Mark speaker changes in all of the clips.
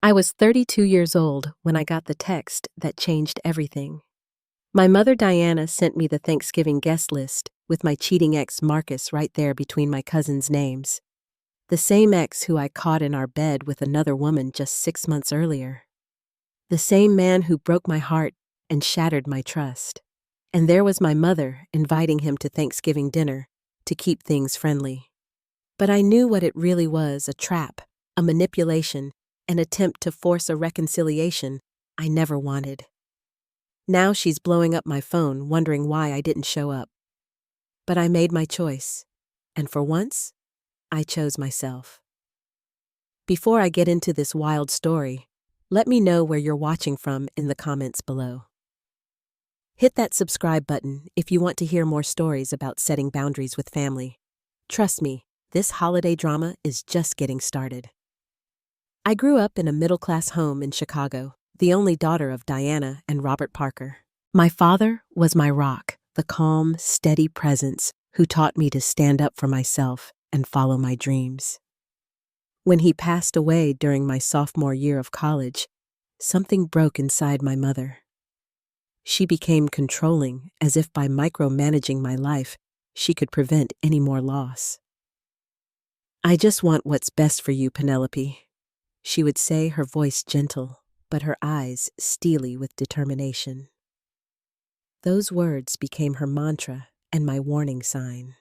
Speaker 1: I was 32 years old when I got the text that changed everything. My mother Diana sent me the Thanksgiving guest list with my cheating ex Marcus right there between my cousins' names. The same ex who I caught in our bed with another woman just 6 months earlier. The same man who broke my heart and shattered my trust. And there was my mother inviting him to Thanksgiving dinner to keep things friendly. But I knew what it really was, a trap, a manipulation, an attempt to force a reconciliation I never wanted. Now she's blowing up my phone, wondering why I didn't show up. But I made my choice, and for once, I chose myself. Before I get into this wild story, let me know where you're watching from in the comments below. Hit that subscribe button if you want to hear more stories about setting boundaries with family. Trust me, this holiday drama is just getting started. I grew up in a middle-class home in Chicago, the only daughter of Diana and Robert Parker. My father was my rock, the calm, steady presence who taught me to stand up for myself and follow my dreams. When he passed away during my sophomore year of college, something broke inside my mother. She became controlling, as if by micromanaging my life, she could prevent any more loss. "I just want what's best for you, Penelope," she would say, her voice gentle, but her eyes steely with determination. Those words became her mantra and my warning sign.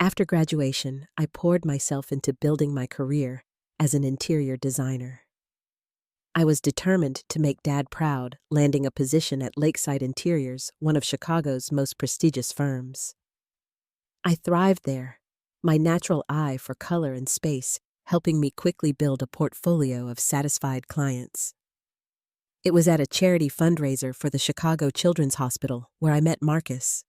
Speaker 1: After graduation, I poured myself into building my career as an interior designer. I was determined to make Dad proud, landing a position at Lakeside Interiors, one of Chicago's most prestigious firms. I thrived there, my natural eye for color and space helping me quickly build a portfolio of satisfied clients. It was at a charity fundraiser for the Chicago Children's Hospital where I met Marcus.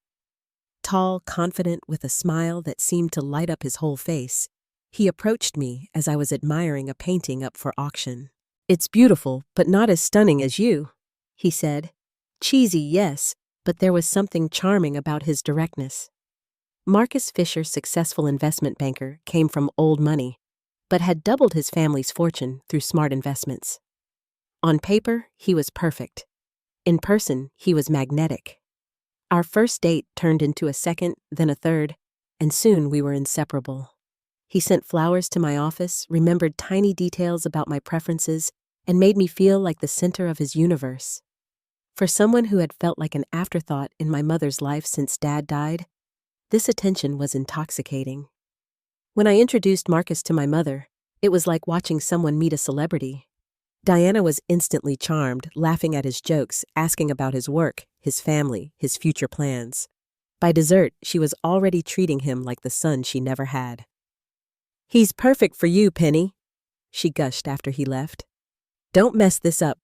Speaker 1: Tall, confident, with a smile that seemed to light up his whole face, he approached me as I was admiring a painting up for auction. "It's beautiful, but not as stunning as you," he said. Cheesy, yes, but there was something charming about his directness. Marcus Fisher, successful investment banker, came from old money, but had doubled his family's fortune through smart investments. On paper, he was perfect. In person, he was magnetic. Our first date turned into a second, then a third, and soon we were inseparable. He sent flowers to my office, remembered tiny details about my preferences, and made me feel like the center of his universe. For someone who had felt like an afterthought in my mother's life since Dad died, this attention was intoxicating. When I introduced Marcus to my mother, it was like watching someone meet a celebrity. Diana was instantly charmed, laughing at his jokes, asking about his work, his family, his future plans. By dessert, she was already treating him like the son she never had. "He's perfect for you, Penny," she gushed after he left. "Don't mess this up."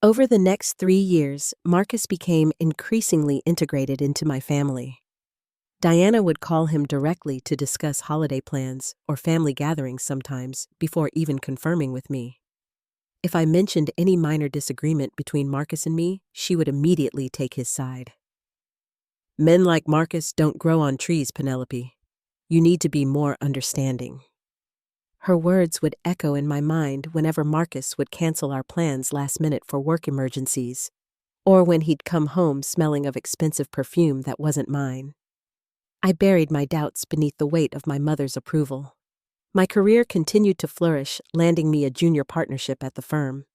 Speaker 1: Over the next 3 years, Marcus became increasingly integrated into my family. Diana would call him directly to discuss holiday plans or family gatherings sometimes before even confirming with me. If I mentioned any minor disagreement between Marcus and me, she would immediately take his side. "Men like Marcus don't grow on trees, Penelope. You need to be more understanding." Her words would echo in my mind whenever Marcus would cancel our plans last minute for work emergencies, or when he'd come home smelling of expensive perfume that wasn't mine. I buried my doubts beneath the weight of my mother's approval. My career continued to flourish, landing me a junior partnership at the firm.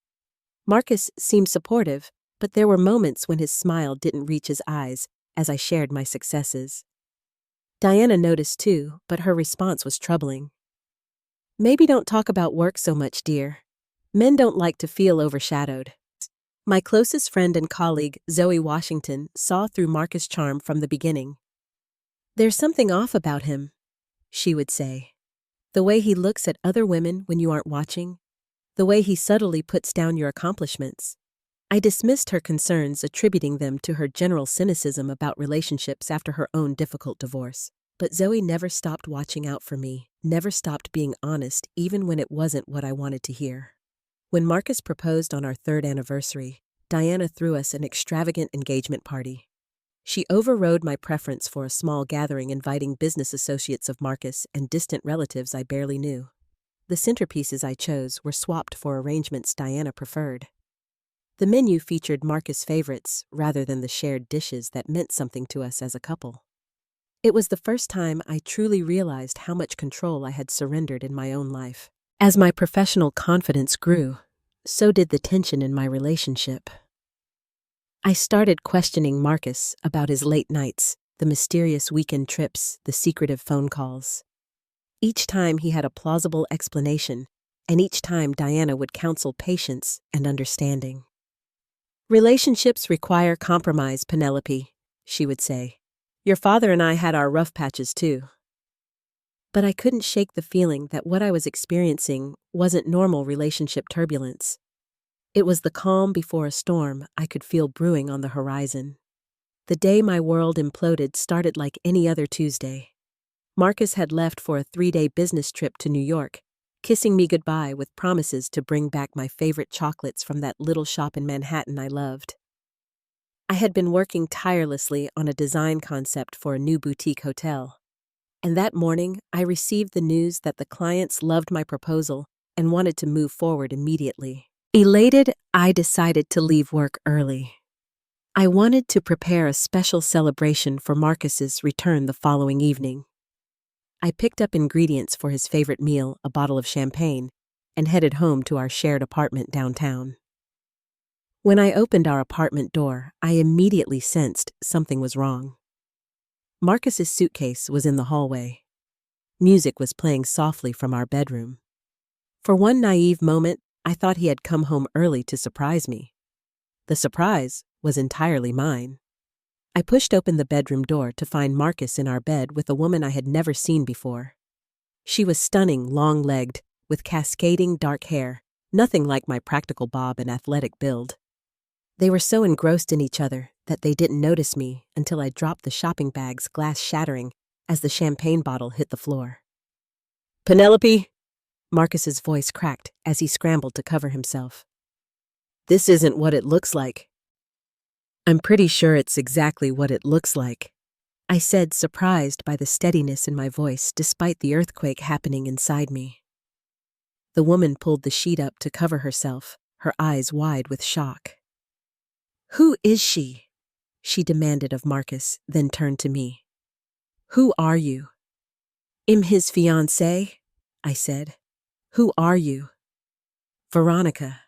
Speaker 1: Marcus seemed supportive, but there were moments when his smile didn't reach his eyes as I shared my successes. Diana noticed too, but her response was troubling. "Maybe don't talk about work so much, dear. Men don't like to feel overshadowed." My closest friend and colleague, Zoe Washington, saw through Marcus' charm from the beginning. "There's something off about him," she would say. "The way he looks at other women when you aren't watching. The way he subtly puts down your accomplishments." I dismissed her concerns, attributing them to her general cynicism about relationships after her own difficult divorce. But Zoe never stopped watching out for me, never stopped being honest, even when it wasn't what I wanted to hear. When Marcus proposed on our 3rd anniversary, Diana threw us an extravagant engagement party. She overrode my preference for a small gathering inviting business associates of Marcus and distant relatives I barely knew. The centerpieces I chose were swapped for arrangements Diana preferred. The menu featured Marcus' favorites rather than the shared dishes that meant something to us as a couple. It was the first time I truly realized how much control I had surrendered in my own life. As my professional confidence grew, so did the tension in my relationship. I started questioning Marcus about his late nights, the mysterious weekend trips, the secretive phone calls. Each time he had a plausible explanation, and each time Diana would counsel patience and understanding. "Relationships require compromise, Penelope," she would say. "Your father and I had our rough patches too." But I couldn't shake the feeling that what I was experiencing wasn't normal relationship turbulence. It was the calm before a storm I could feel brewing on the horizon. The day my world imploded started like any other Tuesday. Marcus had left for a 3-day business trip to New York, kissing me goodbye with promises to bring back my favorite chocolates from that little shop in Manhattan I loved. I had been working tirelessly on a design concept for a new boutique hotel. And that morning, I received the news that the clients loved my proposal and wanted to move forward immediately. Elated, I decided to leave work early. I wanted to prepare a special celebration for Marcus's return the following evening. I picked up ingredients for his favorite meal, a bottle of champagne, and headed home to our shared apartment downtown. When I opened our apartment door, I immediately sensed something was wrong. Marcus's suitcase was in the hallway. Music was playing softly from our bedroom. For one naive moment, I thought he had come home early to surprise me. The surprise was entirely mine. I pushed open the bedroom door to find Marcus in our bed with a woman I had never seen before. She was stunning, long-legged, with cascading dark hair, nothing like my practical bob and athletic build. They were so engrossed in each other that they didn't notice me until I dropped the shopping bag's glass shattering as the champagne bottle hit the floor. "Penelope," Marcus's voice cracked as he scrambled to cover himself. "This isn't what it looks like." "I'm pretty sure it's exactly what it looks like," I said, surprised by the steadiness in my voice despite the earthquake happening inside me. The woman pulled the sheet up to cover herself, her eyes wide with shock. "Who is she?" she demanded of Marcus, then turned to me. "Who are you?" "I'm his fiancée," I said. "Who are you?" "Veronica,"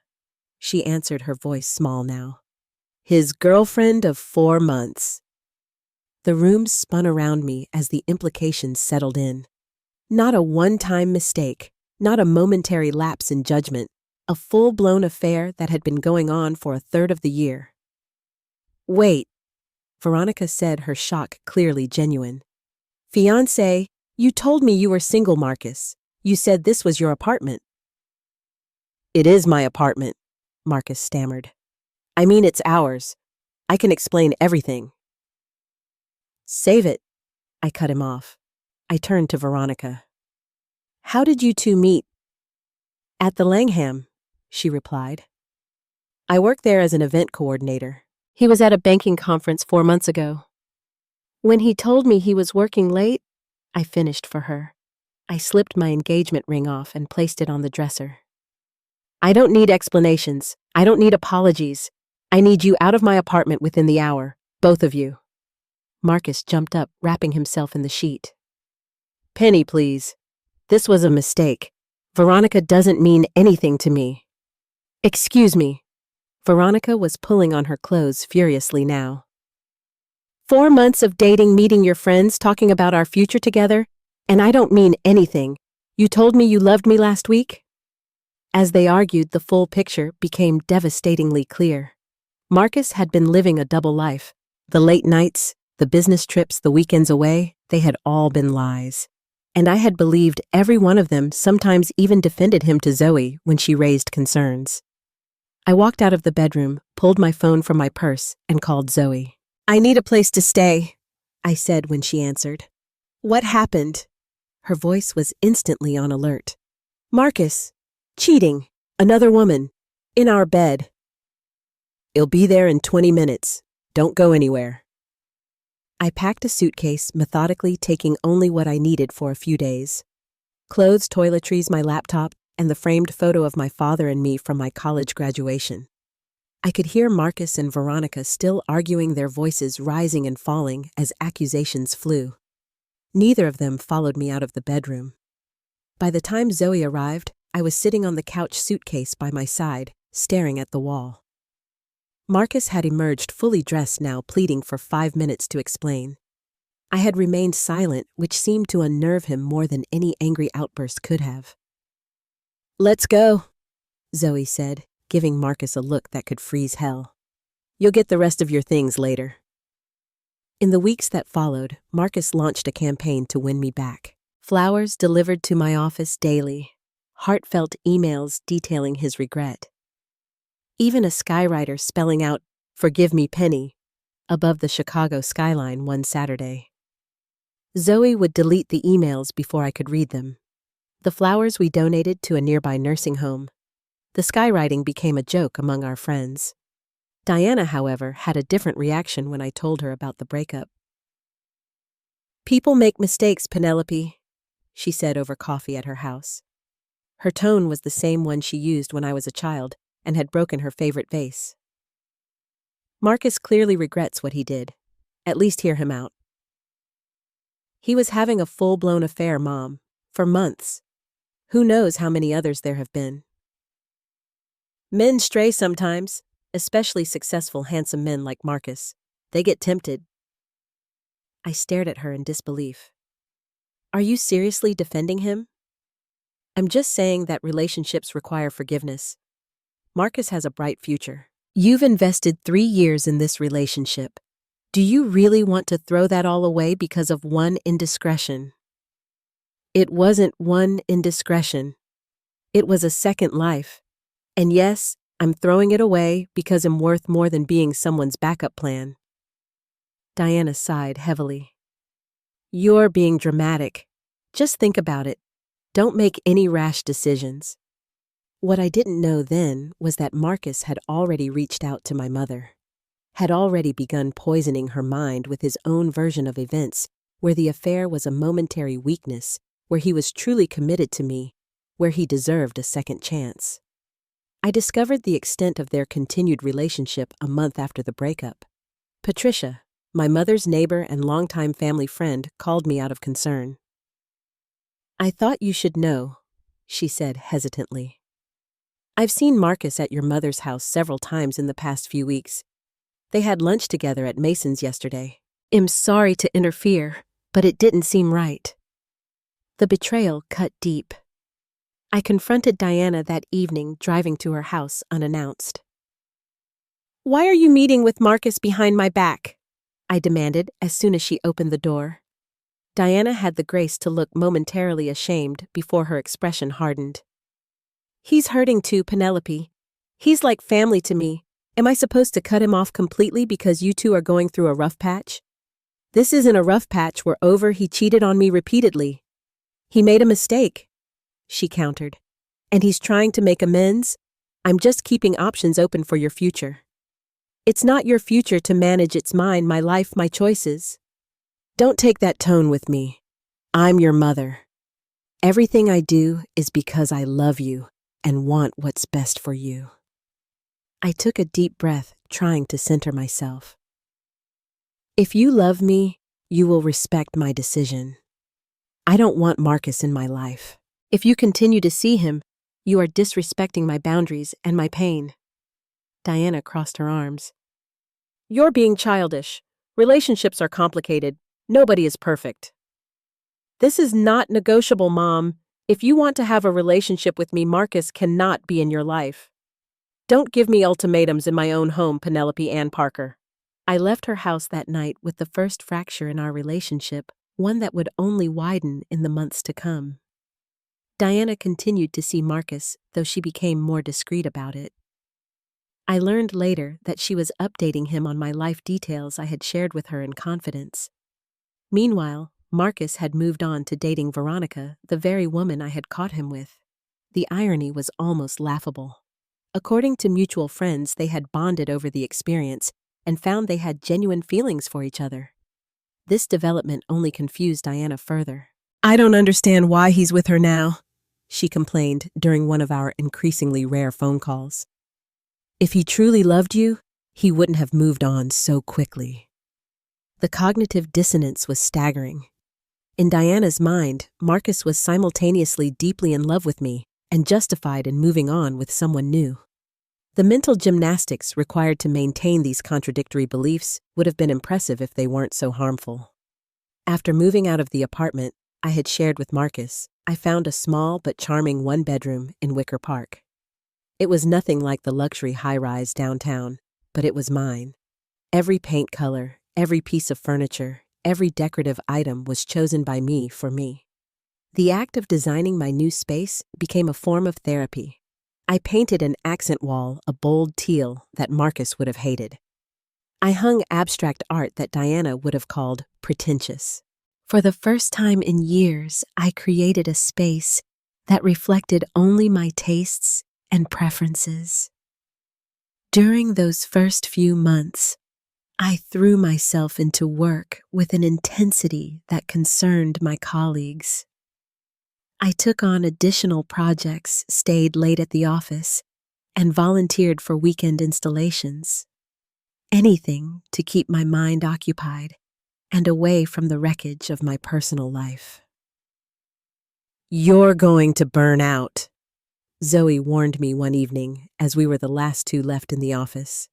Speaker 1: she answered, her voice small now. "His girlfriend of 4 months. The room spun around me as the implications settled in. Not a one-time mistake, not a momentary lapse in judgment, a full-blown affair that had been going on for a third of the year. "Wait," Veronica said, her shock clearly genuine. "Fiancé, you told me you were single, Marcus. You said this was your apartment." "It is my apartment," Marcus stammered. "I mean, it's ours. I can explain everything." "Save it," I cut him off. I turned to Veronica. "How did you two meet?" "At the Langham," she replied. "I work there as an event coordinator. He was at a banking conference 4 months ago. When he told me he was working late, I finished for her. I slipped my engagement ring off and placed it on the dresser. I don't need explanations. I don't need apologies. I need you out of my apartment within the hour, both of you." Marcus jumped up, wrapping himself in the sheet. "Penny, please. This was a mistake. Veronica doesn't mean anything to me." "Excuse me." Veronica was pulling on her clothes furiously now. 4 months of dating, meeting your friends, talking about our future together, and I don't mean anything. You told me you loved me last week?" As they argued, the full picture became devastatingly clear. Marcus had been living a double life. The late nights, the business trips, the weekends away, they had all been lies. And I had believed every one of them, sometimes even defended him to Zoe when she raised concerns. I walked out of the bedroom, pulled my phone from my purse, and called Zoe. "I need a place to stay," I said when she answered. "What happened?" Her voice was instantly on alert. "Marcus. Cheating. Another woman. In our bed." "He'll be there in 20 minutes. Don't go anywhere." I packed a suitcase, methodically taking only what I needed for a few days. Clothes, toiletries, my laptop, and the framed photo of my father and me from my college graduation. I could hear Marcus and Veronica still arguing, their voices rising and falling as accusations flew. Neither of them followed me out of the bedroom. By the time Zoe arrived, I was sitting on the couch, suitcase by my side, staring at the wall. Marcus had emerged fully dressed now, pleading for 5 minutes to explain. I had remained silent, which seemed to unnerve him more than any angry outburst could have. "Let's go," Zoe said, giving Marcus a look that could freeze hell. "You'll get the rest of your things later." In the weeks that followed, Marcus launched a campaign to win me back. Flowers delivered to my office daily, heartfelt emails detailing his regret. Even a skywriter spelling out, "Forgive me, Penny," above the Chicago skyline one Saturday. Zoe would delete the emails before I could read them. The flowers we donated to a nearby nursing home. The skywriting became a joke among our friends. Diana, however, had a different reaction when I told her about the breakup. "People make mistakes, Penelope," she said over coffee at her house. Her tone was the same one she used when I was a child and had broken her favorite vase. "Marcus clearly regrets what he did. At least hear him out. He was having a full-blown affair, Mom, for months. Who knows how many others there have been. Men stray sometimes, especially successful, handsome men like Marcus. They get tempted." I stared at her in disbelief. "Are you seriously defending him?" "I'm just saying that relationships require forgiveness. Marcus has a bright future. You've invested 3 years in this relationship. Do you really want to throw that all away because of one indiscretion?" "It wasn't one indiscretion. It was a second life. And yes, I'm throwing it away because I'm worth more than being someone's backup plan." Diana sighed heavily. "You're being dramatic. Just think about it. Don't make any rash decisions." What I didn't know then was that Marcus had already reached out to my mother, had already begun poisoning her mind with his own version of events, where the affair was a momentary weakness, where he was truly committed to me, where he deserved a second chance. I discovered the extent of their continued relationship a month after the breakup. Patricia, my mother's neighbor and longtime family friend, called me out of concern. "I thought you should know," she said hesitantly. "I've seen Marcus at your mother's house several times in the past few weeks. They had lunch together at Mason's yesterday. I'm sorry to interfere, but it didn't seem right." The betrayal cut deep. I confronted Diana that evening, driving to her house unannounced. "Why are you meeting with Marcus behind my back?" I demanded as soon as she opened the door. Diana had the grace to look momentarily ashamed before her expression hardened. "He's hurting too, Penelope. He's like family to me. Am I supposed to cut him off completely because you two are going through a rough patch?" "This isn't a rough patch. We're over. He cheated on me repeatedly." "He made a mistake," she countered, "and he's trying to make amends. I'm just keeping options open for your future." "It's not your future to manage, it's mine, my life, my choices." "Don't take that tone with me. I'm your mother. Everything I do is because I love you and want what's best for you." I took a deep breath, trying to center myself. "If you love me, you will respect my decision. I don't want Marcus in my life. If you continue to see him, you are disrespecting my boundaries and my pain." Diana crossed her arms. "You're being childish. Relationships are complicated. Nobody is perfect." "This is not negotiable, Mom. If you want to have a relationship with me, Marcus cannot be in your life. Don't give me ultimatums in my own home, Penelope Ann Parker." I left her house that night with the first fracture in our relationship, one that would only widen in the months to come. Diana continued to see Marcus, though she became more discreet about it. I learned later that she was updating him on my life details I had shared with her in confidence. Meanwhile, Marcus had moved on to dating Veronica, the very woman I had caught him with. The irony was almost laughable. According to mutual friends, they had bonded over the experience and found they had genuine feelings for each other. This development only confused Diana further. I don't understand why he's with her now, she complained during one of our increasingly rare phone calls. If he truly loved you, he wouldn't have moved on so quickly. The cognitive dissonance was staggering. In Diana's mind, Marcus was simultaneously deeply in love with me and justified in moving on with someone new. The mental gymnastics required to maintain these contradictory beliefs would have been impressive if they weren't so harmful. After moving out of the apartment I had shared with Marcus, I found a small but charming one-bedroom in Wicker Park. It was nothing like the luxury high-rise downtown, but it was mine. Every paint color, every piece of furniture, every decorative item was chosen by me for me. The act of designing my new space became a form of therapy. I painted an accent wall a bold teal that Marcus would have hated. I hung abstract art that Diana would have called pretentious. For the first time in years, I created a space that reflected only my tastes and preferences. During those first few months, I threw myself into work with an intensity that concerned my colleagues. I took on additional projects, stayed late at the office, and volunteered for weekend installations. Anything to keep my mind occupied and away from the wreckage of my personal life. "You're going to burn out," Zoe warned me one evening as we were the last two left in the office.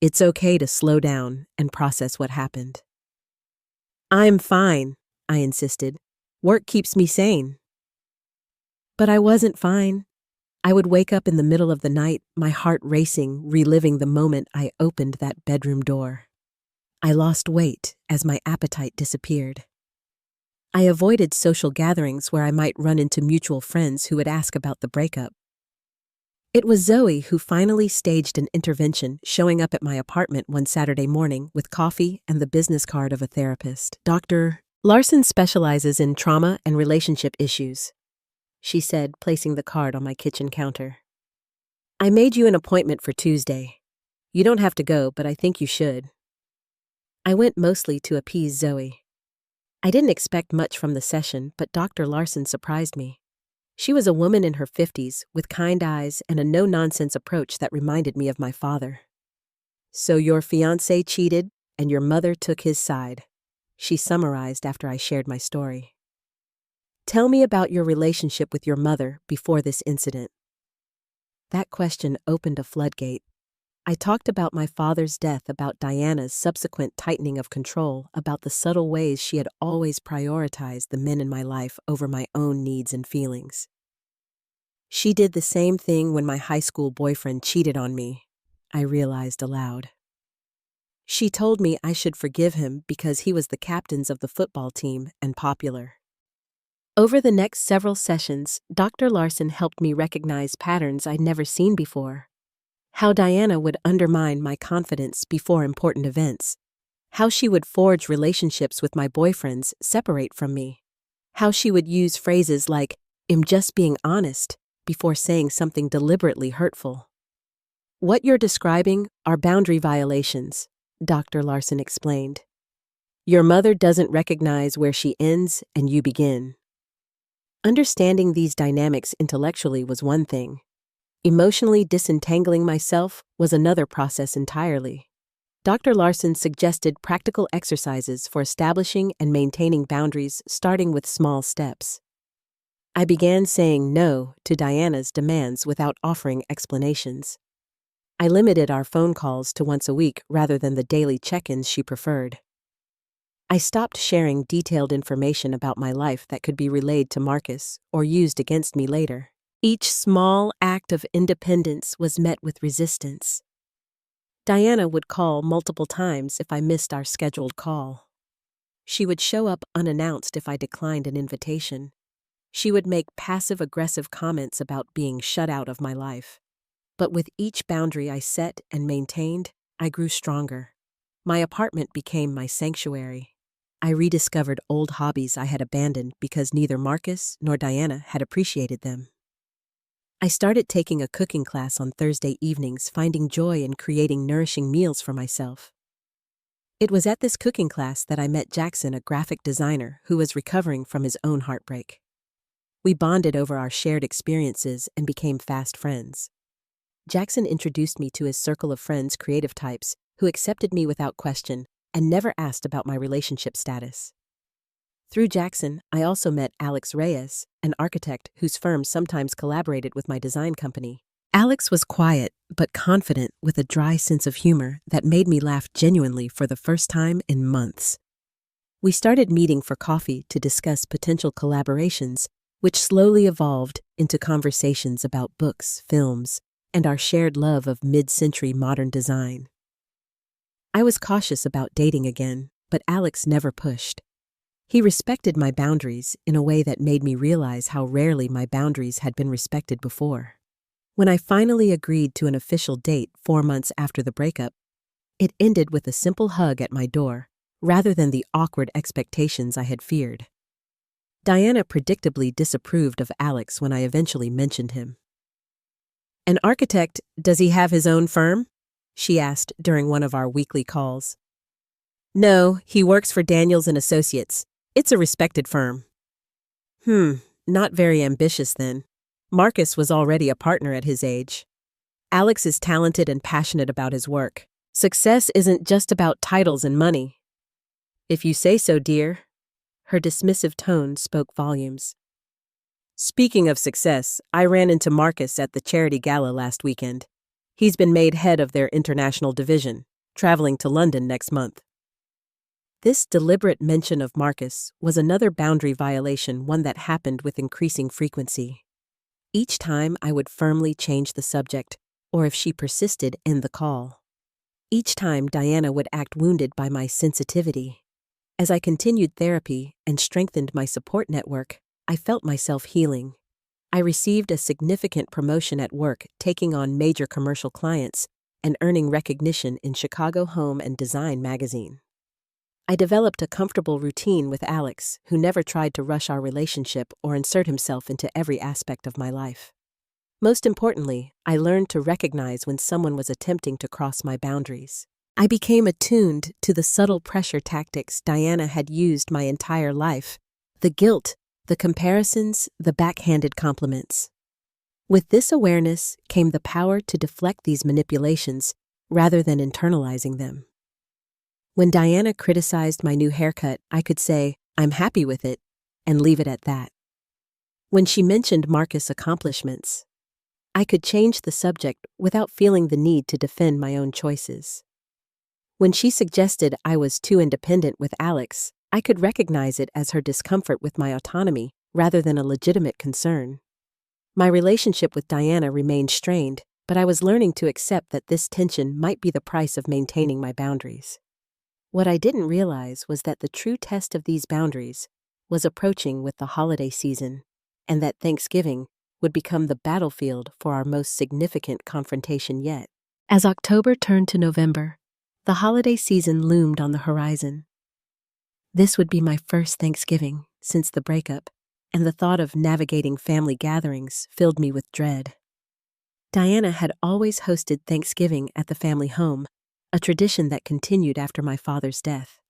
Speaker 1: "It's okay to slow down and process what happened." "I'm fine," I insisted. "Work keeps me sane." But I wasn't fine. I would wake up in the middle of the night, my heart racing, reliving the moment I opened that bedroom door. I lost weight as my appetite disappeared. I avoided social gatherings where I might run into mutual friends who would ask about the breakup. It was Zoe who finally staged an intervention, showing up at my apartment one Saturday morning with coffee and the business card of a therapist. "Dr. Larson specializes in trauma and relationship issues," she said, placing the card on my kitchen counter. "I made you an appointment for Tuesday. You don't have to go, but I think you should." I went mostly to appease Zoe. I didn't expect much from the session, but Dr. Larson surprised me. She was a woman in her 50s with kind eyes and a no-nonsense approach that reminded me of my father. "So your fiancé cheated and your mother took his side," she summarized after I shared my story. "Tell me about your relationship with your mother before this incident." That question opened a floodgate. I talked about my father's death, about Diana's subsequent tightening of control, about the subtle ways she had always prioritized the men in my life over my own needs and feelings. "She did the same thing when my high school boyfriend cheated on me," I realized aloud. "She told me I should forgive him because he was the captain of the football team and popular." Over the next several sessions, Dr. Larson helped me recognize patterns I'd never seen before. How Diana would undermine my confidence before important events. How she would forge relationships with my boyfriends separate from me. How she would use phrases like, "I'm just being honest," before saying something deliberately hurtful. "What you're describing are boundary violations," Dr. Larson explained. "Your mother doesn't recognize where she ends and you begin." Understanding these dynamics intellectually was one thing. Emotionally disentangling myself was another process entirely. Dr. Larson suggested practical exercises for establishing and maintaining boundaries, starting with small steps. I began saying no to Diana's demands without offering explanations. I limited our phone calls to once a week rather than the daily check-ins she preferred. I stopped sharing detailed information about my life that could be relayed to Marcus or used against me later. Each small act of independence was met with resistance. Diana would call multiple times if I missed our scheduled call. She would show up unannounced if I declined an invitation. She would make passive-aggressive comments about being shut out of my life. But with each boundary I set and maintained, I grew stronger. My apartment became my sanctuary. I rediscovered old hobbies I had abandoned because neither Marcus nor Diana had appreciated them. I started taking a cooking class on Thursday evenings, finding joy in creating nourishing meals for myself. It was at this cooking class that I met Jackson, a graphic designer who was recovering from his own heartbreak. We bonded over our shared experiences and became fast friends. Jackson introduced me to his circle of friends, creative types, who accepted me without question and never asked about my relationship status. Through Jackson, I also met Alex Reyes, an architect whose firm sometimes collaborated with my design company. Alex was quiet but confident, with a dry sense of humor that made me laugh genuinely for the first time in months. We started meeting for coffee to discuss potential collaborations, which slowly evolved into conversations about books, films, and our shared love of mid-century modern design. I was cautious about dating again, but Alex never pushed. He respected my boundaries in a way that made me realize how rarely my boundaries had been respected before. When I finally agreed to an official date 4 months after the breakup, it ended with a simple hug at my door, rather than the awkward expectations I had feared. Diana predictably disapproved of Alex when I eventually mentioned him. "An architect, does he have his own firm?" she asked during one of our weekly calls. "No, he works for Daniels & Associates. It's a respected firm." Not very ambitious then. Marcus was already a partner at his age. Alex is talented and passionate about his work. Success isn't just about titles and money. "If you say so, dear." Her dismissive tone spoke volumes. Speaking of success, I ran into Marcus at the charity gala last weekend. He's been made head of their international division, traveling to London next month. This deliberate mention of Marcus was another boundary violation, one that happened with increasing frequency. Each time I would firmly change the subject, or if she persisted, end the call. Each time Diana would act wounded by my sensitivity. As I continued therapy and strengthened my support network, I felt myself healing. I received a significant promotion at work, taking on major commercial clients and earning recognition in Chicago Home and Design magazine. I developed a comfortable routine with Alex, who never tried to rush our relationship or insert himself into every aspect of my life. Most importantly, I learned to recognize when someone was attempting to cross my boundaries. I became attuned to the subtle pressure tactics Diana had used my entire life: the guilt, the comparisons, the backhanded compliments. With this awareness came the power to deflect these manipulations rather than internalizing them. When Diana criticized my new haircut, I could say, "I'm happy with it," and leave it at that. When she mentioned Marcus' accomplishments, I could change the subject without feeling the need to defend my own choices. When she suggested I was too independent with Alex, I could recognize it as her discomfort with my autonomy rather than a legitimate concern. My relationship with Diana remained strained, but I was learning to accept that this tension might be the price of maintaining my boundaries. What I didn't realize was that the true test of these boundaries was approaching with the holiday season, and that Thanksgiving would become the battlefield for our most significant confrontation yet. As October turned to November, the holiday season loomed on the horizon. This would be my first Thanksgiving since the breakup, and the thought of navigating family gatherings filled me with dread. Diana had always hosted Thanksgiving at the family home, a tradition that continued after my father's death.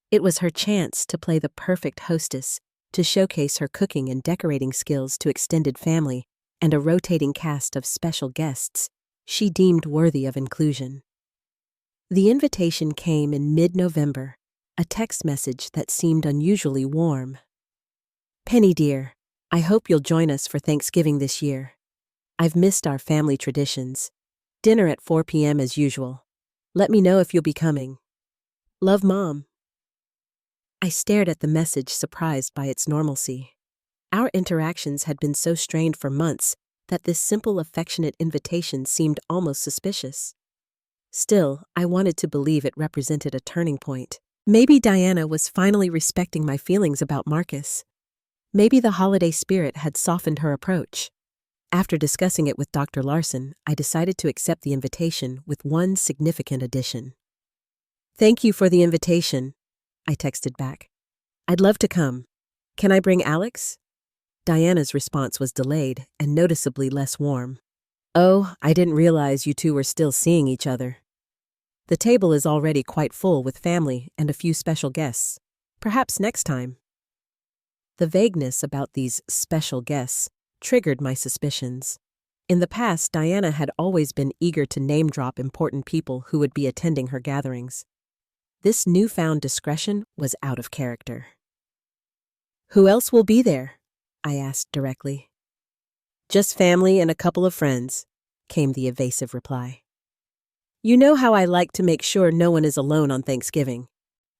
Speaker 1: It was her chance to play the perfect hostess, to showcase her cooking and decorating skills to extended family and a rotating cast of special guests she deemed worthy of inclusion. The invitation came in mid-November, a text message that seemed unusually warm. "Penny dear, I hope you'll join us for Thanksgiving this year. I've missed our family traditions. Dinner at 4 p.m. as usual. Let me know if you'll be coming. Love, Mom." I stared at the message, surprised by its normalcy. Our interactions had been so strained for months that this simple, affectionate invitation seemed almost suspicious. Still, I wanted to believe it represented a turning point. Maybe Diana was finally respecting my feelings about Marcus. Maybe the holiday spirit had softened her approach. After discussing it with Dr. Larson, I decided to accept the invitation with one significant addition. "Thank you for the invitation," I texted back. "I'd love to come. Can I bring Alex?" Diana's response was delayed and noticeably less warm. "Oh, I didn't realize you two were still seeing each other." The table is already quite full with family and a few special guests. Perhaps next time. The vagueness about these special guests triggered my suspicions. In the past, Diana had always been eager to name-drop important people who would be attending her gatherings. This newfound discretion was out of character. "Who else will be there?" I asked directly. "Just family and a couple of friends," came the evasive reply. "You know how I like to make sure no one is alone on Thanksgiving."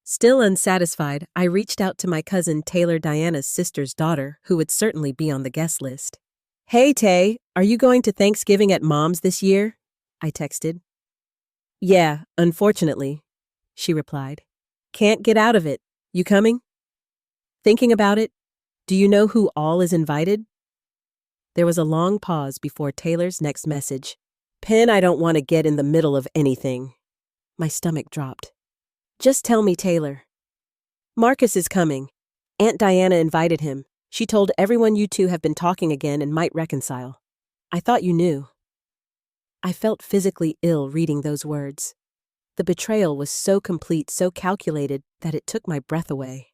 Speaker 1: Still unsatisfied, I reached out to my cousin Taylor, Diana's sister's daughter, who would certainly be on the guest list. "Hey, Tay, are you going to Thanksgiving at Mom's this year?" I texted. "Yeah, unfortunately," she replied. "Can't get out of it. You coming?" "Thinking about it. Do you know who all is invited?" There was a long pause before Taylor's next message. "Pen, I don't want to get in the middle of anything." My stomach dropped. "Just tell me, Taylor." "Marcus is coming. Aunt Diana invited him. She told everyone you two have been talking again and might reconcile. I thought you knew." I felt physically ill reading those words. The betrayal was so complete, so calculated, that it took my breath away.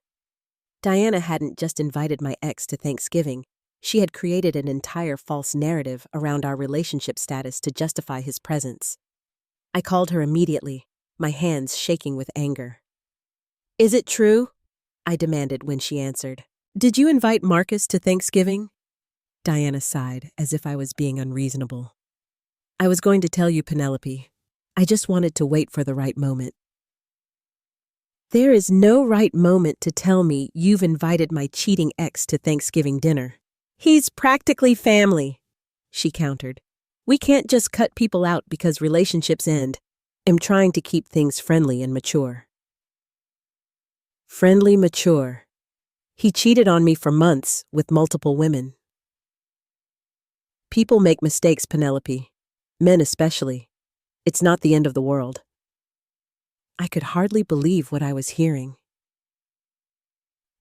Speaker 1: Diana hadn't just invited my ex to Thanksgiving. She had created an entire false narrative around our relationship status to justify his presence. I called her immediately, my hands shaking with anger. "Is it true?" I demanded when she answered. "Did you invite Marcus to Thanksgiving?" Diana sighed, as if I was being unreasonable. "I was going to tell you, Penelope. I just wanted to wait for the right moment." "There is no right moment to tell me you've invited my cheating ex to Thanksgiving dinner. He's practically family," she countered. "We can't just cut people out because relationships end. I'm trying to keep things friendly and mature." Friendly, mature. He cheated on me for months with multiple women. People make mistakes, Penelope. Men especially. It's not the end of the world. I could hardly believe what I was hearing.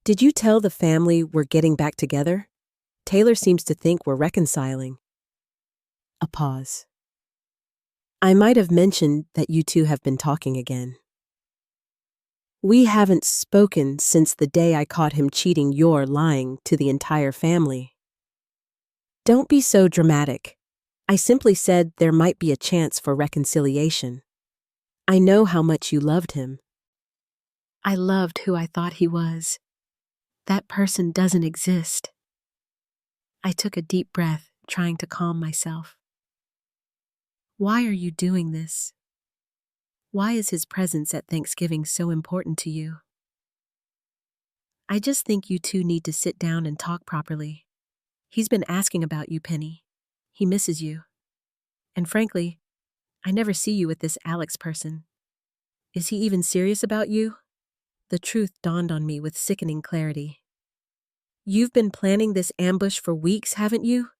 Speaker 1: "Did you tell the family we're getting back together? Taylor seems to think we're reconciling." A pause. "I might have mentioned that you two have been talking again." "We haven't spoken since the day I caught him cheating. You're lying to the entire family." "Don't be so dramatic. I simply said there might be a chance for reconciliation. I know how much you loved him." "I loved who I thought he was. That person doesn't exist." I took a deep breath, trying to calm myself. "Why are you doing this? Why is his presence at Thanksgiving so important to you?" "I just think you two need to sit down and talk properly. He's been asking about you, Penny. He misses you. And frankly, I never see you with this Alex person. Is he even serious about you?" The truth dawned on me with sickening clarity. "You've been planning this ambush for weeks, haven't you?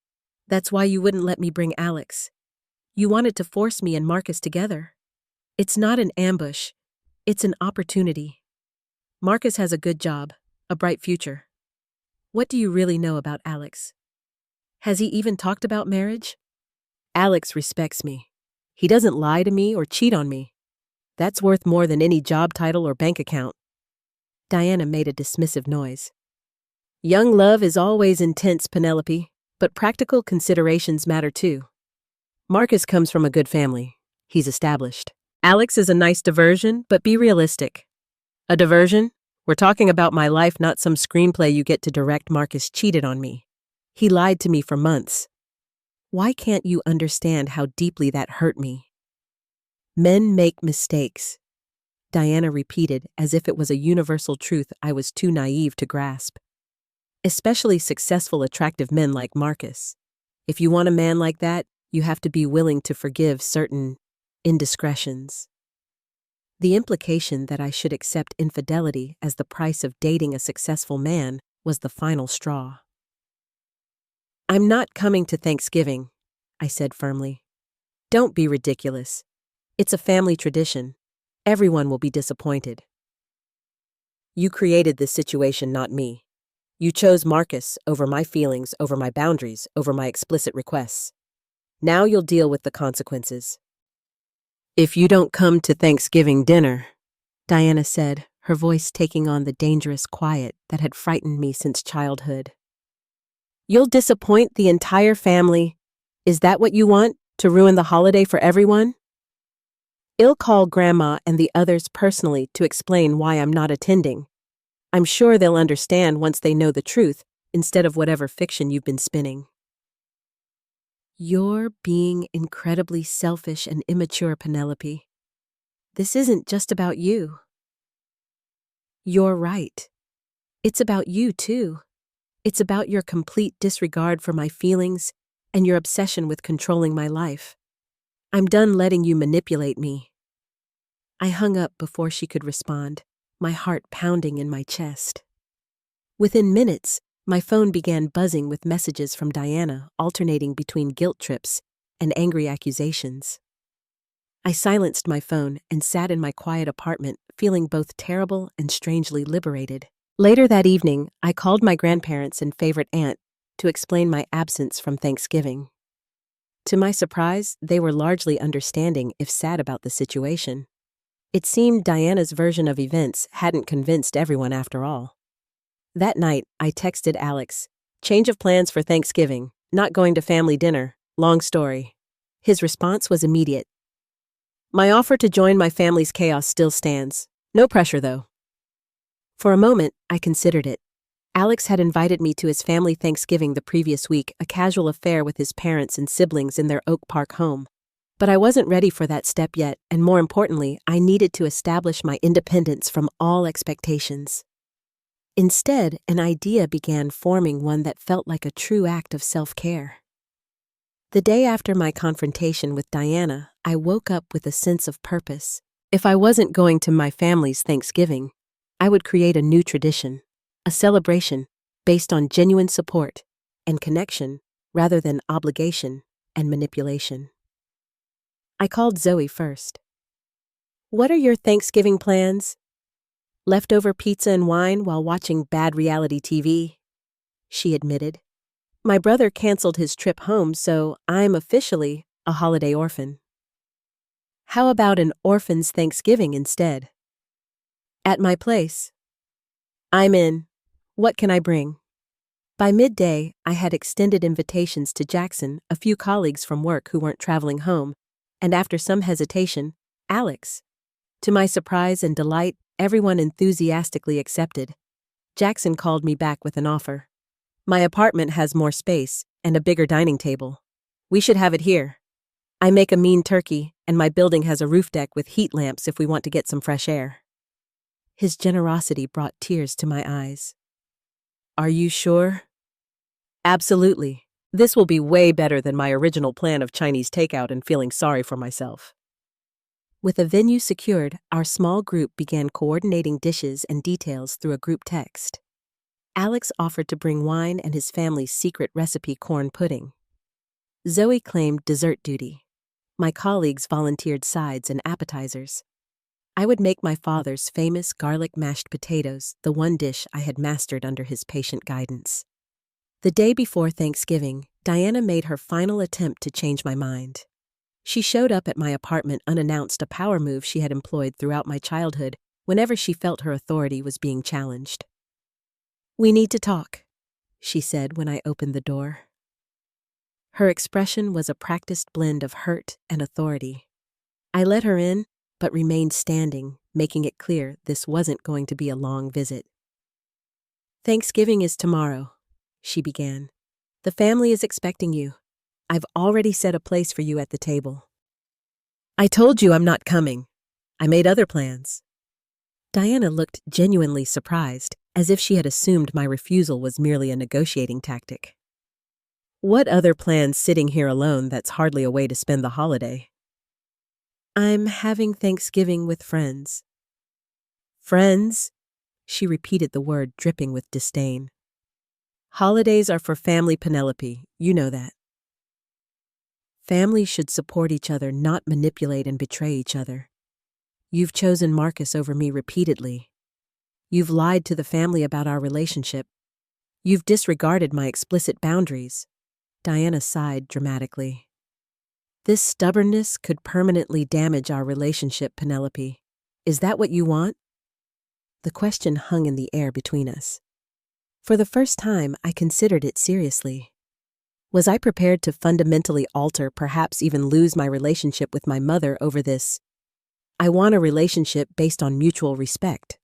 Speaker 1: That's why you wouldn't let me bring Alex. You wanted to force me and Marcus together. It's not an ambush. It's an opportunity. Marcus has a good job, a bright future. What do you really know about Alex? Has he even talked about marriage? Alex respects me. He doesn't lie to me or cheat on me. That's worth more than any job title or bank account." Diana made a dismissive noise. "Young love is always intense, Penelope, but practical considerations matter too. Marcus comes from a good family. He's established. Alex is a nice diversion, but be realistic. A diversion? We're talking about my life, not some screenplay you get to direct. Marcus cheated on me. He lied to me for months. Why can't you understand how deeply that hurt me?" "Men make mistakes," Diana repeated as if it was a universal truth I was too naive to grasp. "Especially successful, attractive men like Marcus. If you want a man like that, you have to be willing to forgive certain indiscretions." The implication that I should accept infidelity as the price of dating a successful man was the final straw. "I'm not coming to Thanksgiving," I said firmly. "Don't be ridiculous. It's a family tradition. Everyone will be disappointed." "You created this situation, not me. You chose Marcus over my feelings, over my boundaries, over my explicit requests. Now you'll deal with the consequences." If you don't come to Thanksgiving dinner, Diana said, her voice taking on the dangerous quiet that had frightened me since childhood. You'll disappoint the entire family. Is that what you want, to ruin the holiday for everyone? I'll call Grandma and the others personally to explain why I'm not attending. I'm sure they'll understand once they know the truth, instead of whatever fiction you've been spinning. You're being incredibly selfish and immature, Penelope. This isn't just about you. You're right. It's about you, too. It's about your complete disregard for my feelings and your obsession with controlling my life. I'm done letting you manipulate me. I hung up before she could respond, my heart pounding in my chest. Within minutes, my phone began buzzing with messages from Diana, alternating between guilt trips and angry accusations. I silenced my phone and sat in my quiet apartment, feeling both terrible and strangely liberated. Later that evening, I called my grandparents and favorite aunt to explain my absence from Thanksgiving. To my surprise, they were largely understanding, if sad, about the situation. It seemed Diana's version of events hadn't convinced everyone after all. That night, I texted Alex, "Change of plans for Thanksgiving, not going to family dinner, long story." His response was immediate. "My offer to join my family's chaos still stands. No pressure, though." For a moment, I considered it. Alex had invited me to his family Thanksgiving the previous week, a casual affair with his parents and siblings in their Oak Park home. But I wasn't ready for that step yet, and more importantly, I needed to establish my independence from all expectations. Instead, an idea began forming, one that felt like a true act of self-care. The day after my confrontation with Diana, I woke up with a sense of purpose. If I wasn't going to my family's Thanksgiving, I would create a new tradition, a celebration based on genuine support and connection rather than obligation and manipulation. I called Zoe first. "What are your Thanksgiving plans?" "Leftover pizza and wine while watching bad reality TV," she admitted. "My brother canceled his trip home, so I'm officially a holiday orphan." "How about an orphan's Thanksgiving instead?" "At my place." "I'm in. What can I bring?" By midday, I had extended invitations to Jackson, a few colleagues from work who weren't traveling home, and after some hesitation, Alex. To my surprise and delight, everyone enthusiastically accepted. Jackson called me back with an offer. "My apartment has more space and a bigger dining table. We should have it here. I make a mean turkey, and my building has a roof deck with heat lamps if we want to get some fresh air." His generosity brought tears to my eyes. "Are you sure?" "Absolutely. This will be way better than my original plan of Chinese takeout and feeling sorry for myself." With a venue secured, our small group began coordinating dishes and details through a group text. Alex offered to bring wine and his family's secret recipe corn pudding. Zoe claimed dessert duty. My colleagues volunteered sides and appetizers. I would make my father's famous garlic mashed potatoes, the one dish I had mastered under his patient guidance. The day before Thanksgiving, Diana made her final attempt to change my mind. She showed up at my apartment unannounced, a power move she had employed throughout my childhood whenever she felt her authority was being challenged. "We need to talk," she said when I opened the door. Her expression was a practiced blend of hurt and authority. I let her in, but remained standing, making it clear this wasn't going to be a long visit. "Thanksgiving is tomorrow," she began. "The family is expecting you. I've already set a place for you at the table." "I told you I'm not coming. I made other plans." Diana looked genuinely surprised, as if she had assumed my refusal was merely a negotiating tactic. "What other plans sitting here alone? That's hardly a way to spend the holiday." "I'm having Thanksgiving with friends." "Friends?" She repeated the word, dripping with disdain. "Holidays are for family, Penelope. You know that." "Families should support each other, not manipulate and betray each other. You've chosen Marcus over me repeatedly. You've lied to the family about our relationship. You've disregarded my explicit boundaries." Diana sighed dramatically. This stubbornness could permanently damage our relationship, Penelope. Is that what you want? The question hung in the air between us. For the first time, I considered it seriously. Was I prepared to fundamentally alter, perhaps even lose my relationship with my mother over this? I want a relationship based on mutual respect,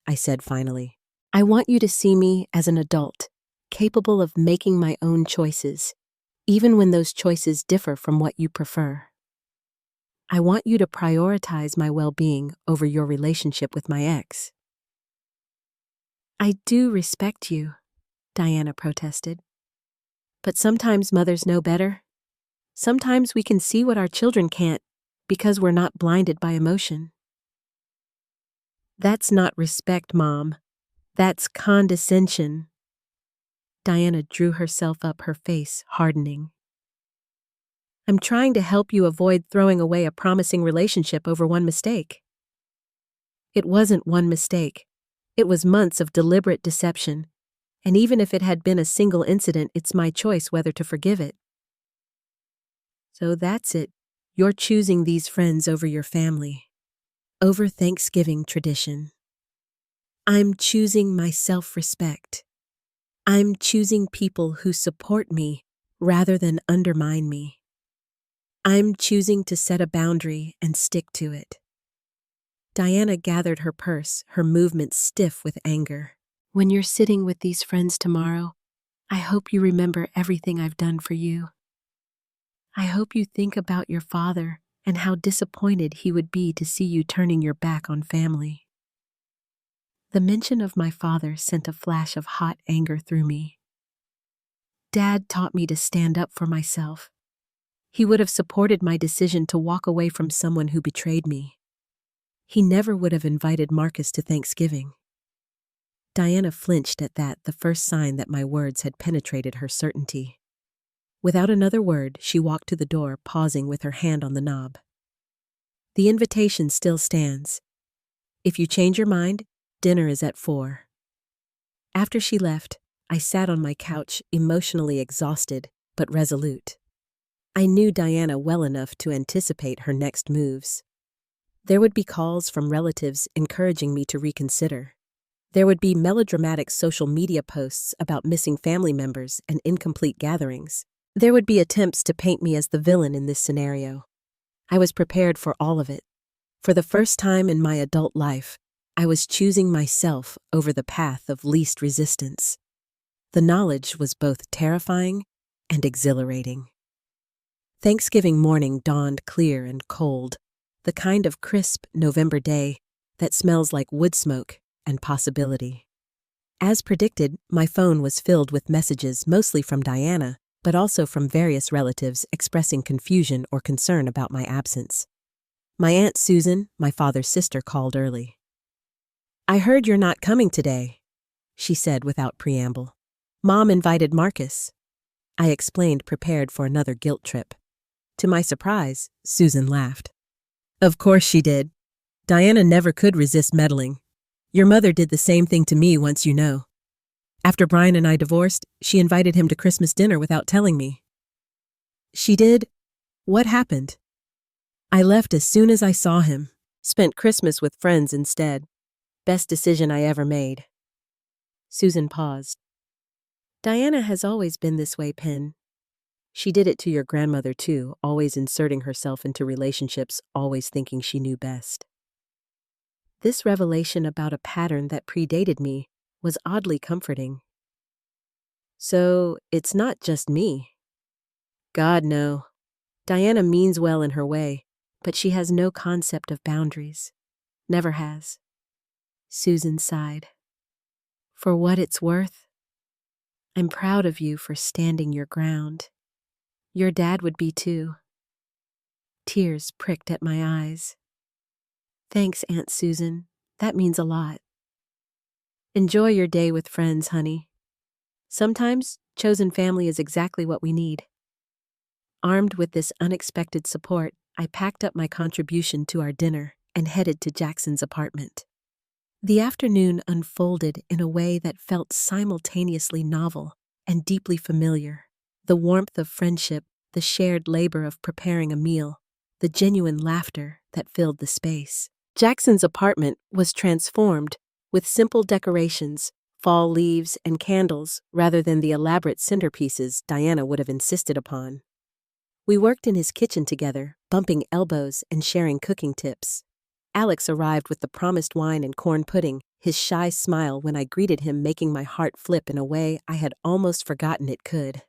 Speaker 1: I said finally. I want you to see me as an adult, capable of making my own choices, even when those choices differ from what you prefer. I want you to prioritize my well-being over your relationship with my ex. I do respect you, Diana protested. But sometimes mothers know better. Sometimes we can see what our children can't because we're not blinded by emotion. That's not respect, Mom. That's condescension. Diana drew herself up, her face hardening. I'm trying to help you avoid throwing away a promising relationship over one mistake. It wasn't one mistake. It was months of deliberate deception. And even if it had been a single incident, it's my choice whether to forgive it. So that's it. You're choosing these friends over your family, over Thanksgiving tradition. I'm choosing my self-respect. I'm choosing people who support me rather than undermine me. I'm choosing to set a boundary and stick to it. Diana gathered her purse, her movements stiff with anger. When you're sitting with these friends tomorrow, I hope you remember everything I've done for you. I hope you think about your father and how disappointed he would be to see you turning your back on family. The mention of my father sent a flash of hot anger through me. Dad taught me to stand up for myself. He would have supported my decision to walk away from someone who betrayed me. He never would have invited Marcus to Thanksgiving. Diana flinched at that, the first sign that my words had penetrated her certainty. Without another word, she walked to the door, pausing with her hand on the knob. The invitation still stands. If you change your mind, dinner is at 4. After she left, I sat on my couch, emotionally exhausted, but resolute. I knew Diana well enough to anticipate her next moves. There would be calls from relatives encouraging me to reconsider. There would be melodramatic social media posts about missing family members and incomplete gatherings. There would be attempts to paint me as the villain in this scenario. I was prepared for all of it. For the first time in my adult life, I was choosing myself over the path of least resistance. The knowledge was both terrifying and exhilarating. Thanksgiving morning dawned clear and cold, the kind of crisp November day that smells like wood smoke and possibility. As predicted, my phone was filled with messages mostly from Diana, but also from various relatives expressing confusion or concern about my absence. My Aunt Susan, my father's sister, called early. I heard you're not coming today, she said without preamble. Mom invited Marcus. I explained, prepared for another guilt trip. To my surprise, Susan laughed. Of course she did. Diana never could resist meddling. Your mother did the same thing to me once, you know. After Brian and I divorced, she invited him to Christmas dinner without telling me. She did? What happened? I left as soon as I saw him. Spent Christmas with friends instead. Best decision I ever made. Susan paused. Diana has always been this way, Pen. She did it to your grandmother too, always inserting herself into relationships, always thinking she knew best. This revelation about a pattern that predated me was oddly comforting. So, it's not just me. God, no. Diana means well in her way, but she has no concept of boundaries. Never has. Susan sighed. For what it's worth, I'm proud of you for standing your ground. Your dad would be too. Tears pricked at my eyes. Thanks, Aunt Susan. That means a lot. Enjoy your day with friends, honey. Sometimes, chosen family is exactly what we need. Armed with this unexpected support, I packed up my contribution to our dinner and headed to Jackson's apartment. The afternoon unfolded in a way that felt simultaneously novel and deeply familiar. The warmth of friendship the shared labor of preparing a meal, the genuine laughter that filled the space. Jackson's apartment was transformed with simple decorations, fall leaves, and candles rather than the elaborate centerpieces Diana would have insisted upon. We worked in his kitchen together, bumping elbows and sharing cooking tips. Alex arrived with the promised wine and corn pudding, his shy smile when I greeted him making my heart flip in a way I had almost forgotten it could.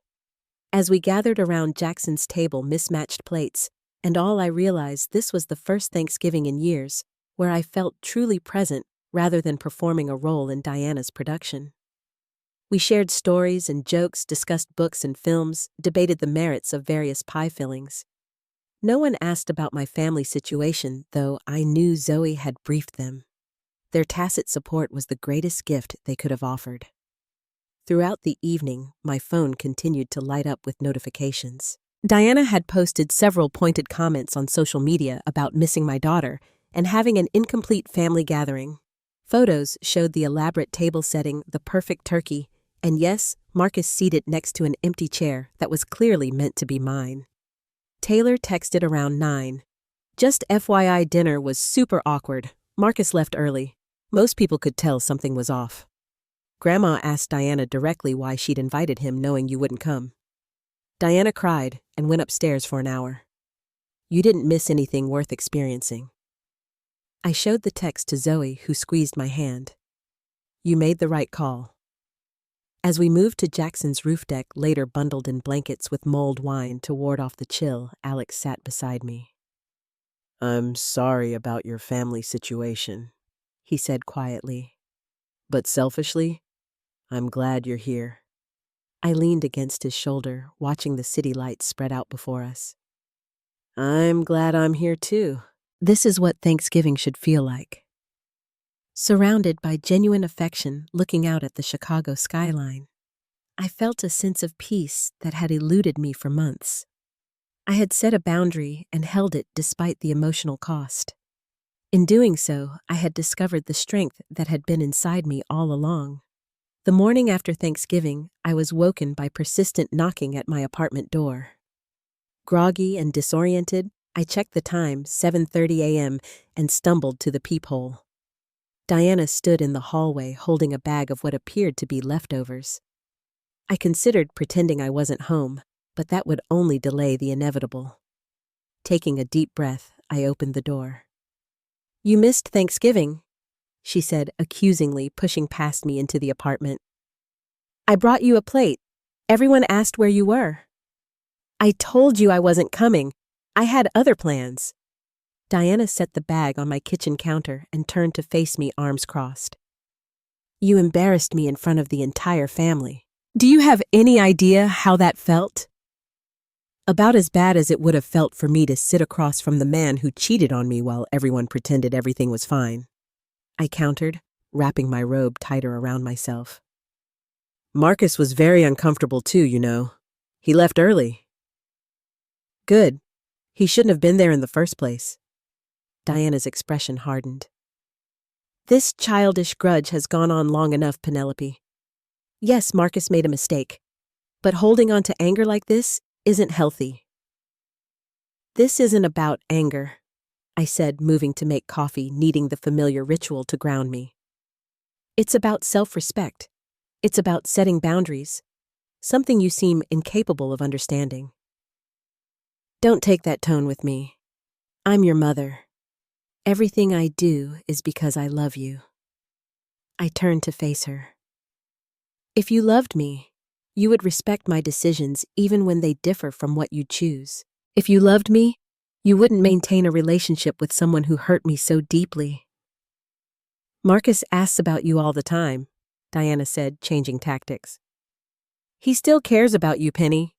Speaker 1: As we gathered around Jackson's table, mismatched plates, and all I realized this was the first Thanksgiving in years where I felt truly present rather than performing a role in Diana's production. We shared stories and jokes, discussed books and films, debated the merits of various pie fillings. No one asked about my family situation, though I knew Zoe had briefed them. Their tacit support was the greatest gift they could have offered. Throughout the evening, my phone continued to light up with notifications. Diana had posted several pointed comments on social media about missing my daughter and having an incomplete family gathering. Photos showed the elaborate table setting, the perfect turkey, and yes, Marcus seated next to an empty chair that was clearly meant to be mine. Taylor texted around 9. Just FYI, dinner was super awkward. Marcus left early. Most people could tell something was off. Grandma asked Diana directly why she'd invited him knowing you wouldn't come. Diana cried and went upstairs for an hour. You didn't miss anything worth experiencing. I showed the text to Zoe, who squeezed my hand. You made the right call. As we moved to Jackson's roof deck, later bundled in blankets with mulled wine to ward off the chill, Alex sat beside me. I'm sorry about your family situation, he said quietly. But selfishly, I'm glad you're here. I leaned against his shoulder, watching the city lights spread out before us. I'm glad I'm here too. This is what Thanksgiving should feel like. Surrounded by genuine affection, looking out at the Chicago skyline, I felt a sense of peace that had eluded me for months. I had set a boundary and held it despite the emotional cost. In doing so, I had discovered the strength that had been inside me all along. The morning after Thanksgiving, I was woken by persistent knocking at my apartment door. Groggy and disoriented, I checked the time, 7:30 a.m., and stumbled to the peephole. Diana stood in the hallway holding a bag of what appeared to be leftovers. I considered pretending I wasn't home, but that would only delay the inevitable. Taking a deep breath, I opened the door. You missed Thanksgiving, she said accusingly, pushing past me into the apartment. I brought you a plate. Everyone asked where you were. I told you I wasn't coming. I had other plans. Diana set the bag on my kitchen counter and turned to face me, arms crossed. You embarrassed me in front of the entire family. Do you have any idea how that felt? About as bad as it would have felt for me to sit across from the man who cheated on me while everyone pretended everything was fine. I countered, wrapping my robe tighter around myself. Marcus was very uncomfortable too, you know. He left early. Good. He shouldn't have been there in the first place. Diana's expression hardened. This childish grudge has gone on long enough, Penelope. Yes, Marcus made a mistake, but holding on to anger like this isn't healthy. This isn't about anger, I said, moving to make coffee, needing the familiar ritual to ground me. It's about self-respect. It's about setting boundaries, something you seem incapable of understanding. Don't take that tone with me. I'm your mother. Everything I do is because I love you. I turned to face her. If you loved me, you would respect my decisions even when they differ from what you choose. If you loved me, you wouldn't maintain a relationship with someone who hurt me so deeply. Marcus asks about you all the time, Diana said, changing tactics. He still cares about you, Penny.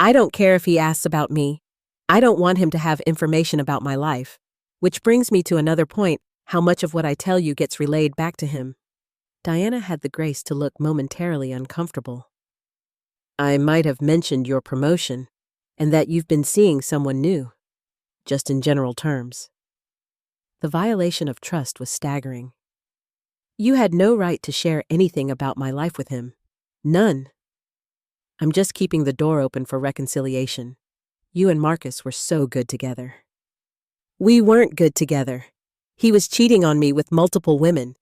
Speaker 1: I don't care if he asks about me. I don't want him to have information about my life. Which brings me to another point, how much of what I tell you gets relayed back to him. Diana had the grace to look momentarily uncomfortable. I might have mentioned your promotion, and that you've been seeing someone new, just in general terms. The violation of trust was staggering. You had no right to share anything about my life with him. None. I'm just keeping the door open for reconciliation. You and Marcus were so good together. We weren't good together. He was cheating on me with multiple women.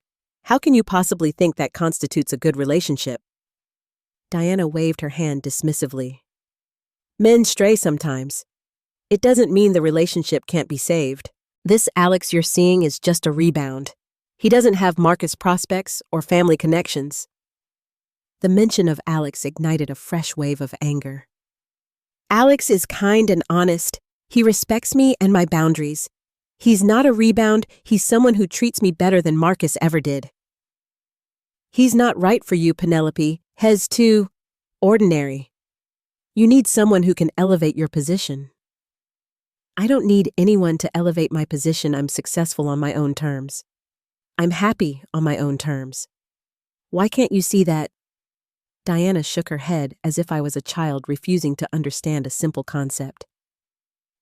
Speaker 1: How can you possibly think that constitutes a good relationship? Diana waved her hand dismissively. Men stray sometimes. It doesn't mean the relationship can't be saved. This Alex you're seeing is just a rebound. He doesn't have Marcus prospects or family connections. The mention of Alex ignited a fresh wave of anger. Alex is kind and honest. He respects me and my boundaries. He's not a rebound, he's someone who treats me better than Marcus ever did. He's not right for you, Penelope. He's too ordinary. You need someone who can elevate your position. I don't need anyone to elevate my position. I'm successful on my own terms. I'm happy on my own terms. Why can't you see that? Diana shook her head as if I was a child refusing to understand a simple concept.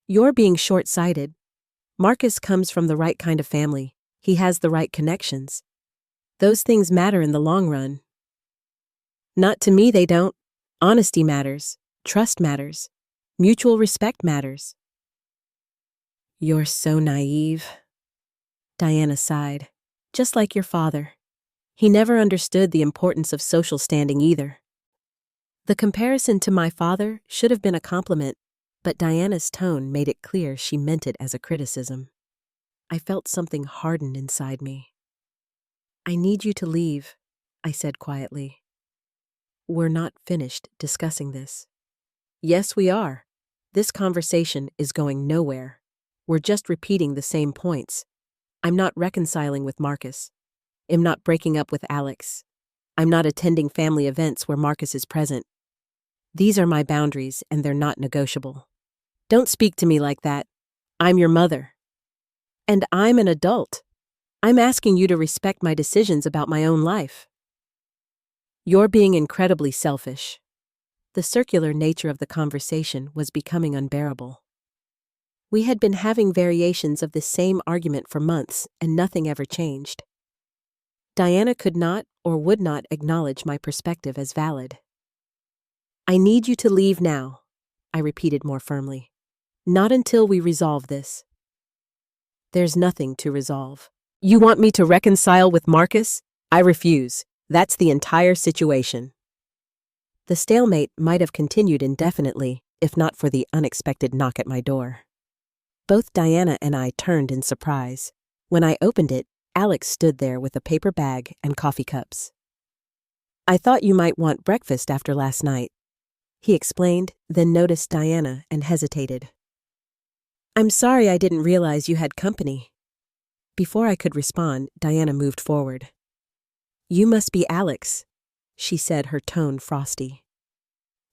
Speaker 1: You're being short-sighted. Marcus comes from the right kind of family. He has the right connections. Those things matter in the long run. Not to me, they don't. Honesty matters. Trust matters. Mutual respect matters. You're so naive. Diana sighed. Just like your father. He never understood the importance of social standing either. The comparison to my father should have been a compliment, but Diana's tone made it clear she meant it as a criticism. I felt something harden inside me. I need you to leave, I said quietly. We're not finished discussing this. Yes, we are. This conversation is going nowhere. We're just repeating the same points. I'm not reconciling with Marcus. I'm not breaking up with Alex. I'm not attending family events where Marcus is present. These are my boundaries, and they're not negotiable. Don't speak to me like that. I'm your mother. And I'm an adult. I'm asking you to respect my decisions about my own life. You're being incredibly selfish. The circular nature of the conversation was becoming unbearable. We had been having variations of this same argument for months, and nothing ever changed. Diana could not or would not acknowledge my perspective as valid. I need you to leave now, I repeated more firmly. Not until we resolve this. There's nothing to resolve. You want me to reconcile with Marcus? I refuse. That's the entire situation. The stalemate might have continued indefinitely, if not for the unexpected knock at my door. Both Diana and I turned in surprise. When I opened it, Alex stood there with a paper bag and coffee cups. I thought you might want breakfast after last night, he explained, then noticed Diana and hesitated. I'm sorry, I didn't realize you had company. Before I could respond, Diana moved forward. You must be Alex, she said, her tone frosty.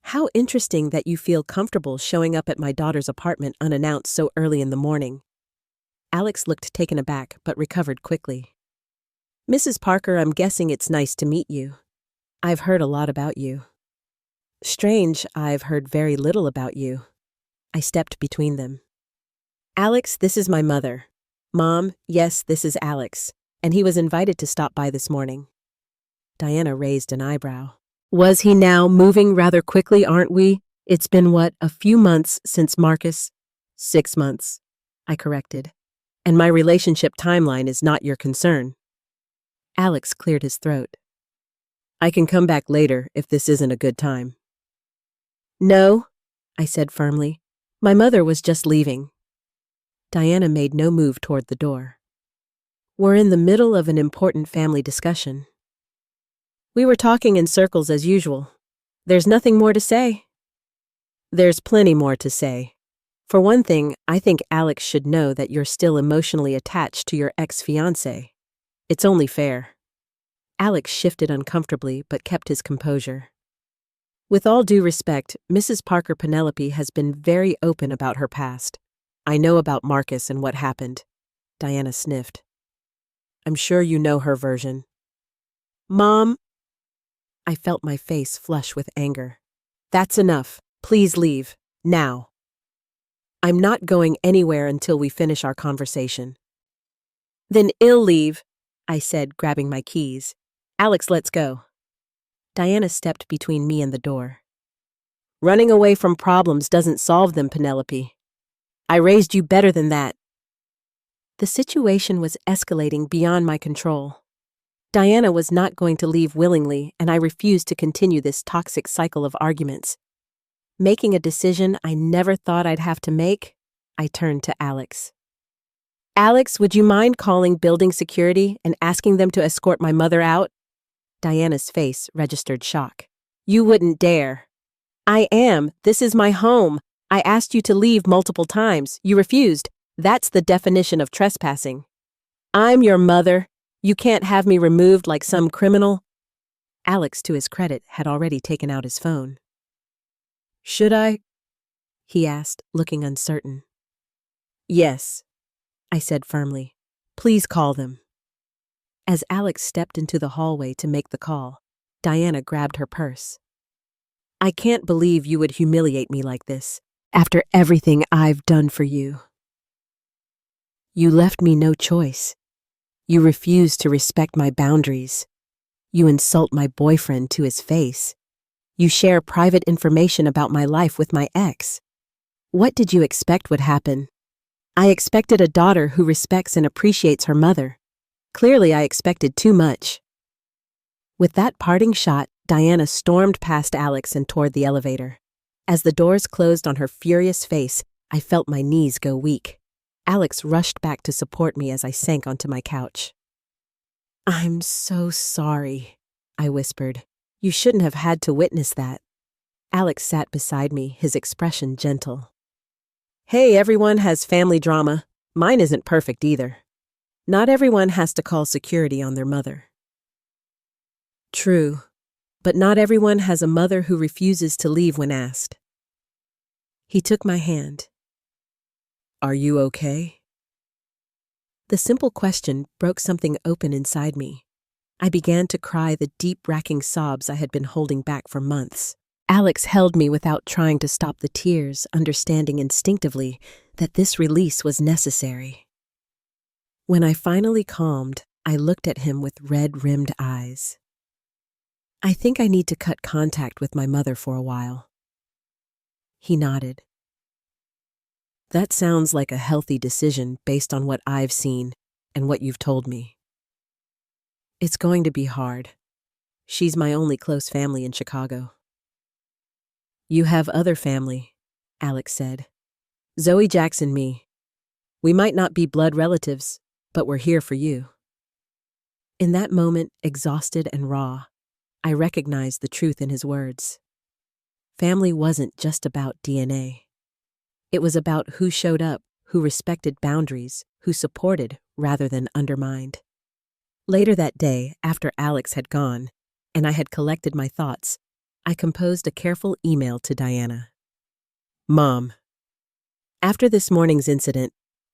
Speaker 1: How interesting that you feel comfortable showing up at my daughter's apartment unannounced so early in the morning. Alex looked taken aback but recovered quickly. Mrs. Parker, I'm guessing it's nice to meet you. I've heard a lot about you. Strange, I've heard very little about you. I stepped between them. Alex, this is my mother. Mom, yes, this is Alex, and he was invited to stop by this morning. Diana raised an eyebrow. Was he now moving rather quickly, aren't we? It's been, a few months since Marcus? 6 months, I corrected. And my relationship timeline is not your concern. Alex cleared his throat. I can come back later if this isn't a good time. No, I said firmly. My mother was just leaving. Diana made no move toward the door. We're in the middle of an important family discussion. We were talking in circles as usual. There's nothing more to say. There's plenty more to say. For one thing, I think Alex should know that you're still emotionally attached to your ex-fiancé. It's only fair. Alex shifted uncomfortably but kept his composure. With all due respect, Mrs. Parker Penelope has been very open about her past. I know about Marcus and what happened. Diana sniffed. I'm sure you know her version. Mom, I felt my face flush with anger. That's enough. Please leave. Now. I'm not going anywhere until we finish our conversation. Then I'll leave, I said, grabbing my keys. Alex, let's go. Diana stepped between me and the door. Running away from problems doesn't solve them, Penelope. I raised you better than that. The situation was escalating beyond my control. Diana was not going to leave willingly, and I refused to continue this toxic cycle of arguments. Making a decision I never thought I'd have to make, I turned to Alex. Alex, would you mind calling building security and asking them to escort my mother out? Diana's face registered shock. You wouldn't dare. I am. This is my home. I asked you to leave multiple times. You refused. That's the definition of trespassing. I'm your mother. You can't have me removed like some criminal. Alex, to his credit, had already taken out his phone. Should I? He asked, looking uncertain. Yes, I said firmly. Please call them. As Alex stepped into the hallway to make the call, Diana grabbed her purse. I can't believe you would humiliate me like this, after everything I've done for you. You left me no choice. You refuse to respect my boundaries. You insult my boyfriend to his face. You share private information about my life with my ex. What did you expect would happen? I expected a daughter who respects and appreciates her mother. Clearly, I expected too much. With that parting shot, Diana stormed past Alex and toward the elevator. As the doors closed on her furious face, I felt my knees go weak. Alex rushed back to support me as I sank onto my couch. I'm so sorry, I whispered. You shouldn't have had to witness that. Alex sat beside me, his expression gentle. Hey, everyone has family drama. Mine isn't perfect either. Not everyone has to call security on their mother. True, but not everyone has a mother who refuses to leave when asked. He took my hand. Are you okay? The simple question broke something open inside me. I began to cry the deep, racking sobs I had been holding back for months. Alex held me without trying to stop the tears, understanding instinctively that this release was necessary. When I finally calmed, I looked at him with red-rimmed eyes. I think I need to cut contact with my mother for a while. He nodded. That sounds like a healthy decision based on what I've seen and what you've told me. It's going to be hard. She's my only close family in Chicago. You have other family, Alex said. Zoe, Jackson, me. We might not be blood relatives, but we're here for you. In that moment, exhausted and raw, I recognized the truth in his words. Family wasn't just about DNA. It was about who showed up, who respected boundaries, who supported rather than undermined. Later that day, after Alex had gone, and I had collected my thoughts, I composed a careful email to Diana. Mom, after this morning's incident,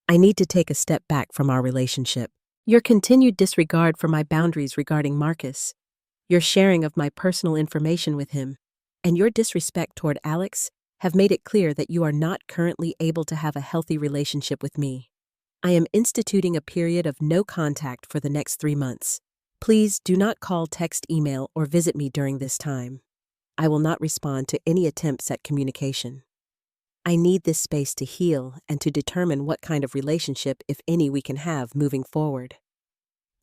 Speaker 1: I need to take a step back from our relationship. Your continued disregard for my boundaries regarding Marcus, your sharing of my personal information with him, and your disrespect toward Alex have made it clear that you are not currently able to have a healthy relationship with me. I am instituting a period of no contact for the next 3 months. Please do not call, text, email, or visit me during this time. I will not respond to any attempts at communication. I need this space to heal and to determine what kind of relationship, if any, we can have moving forward.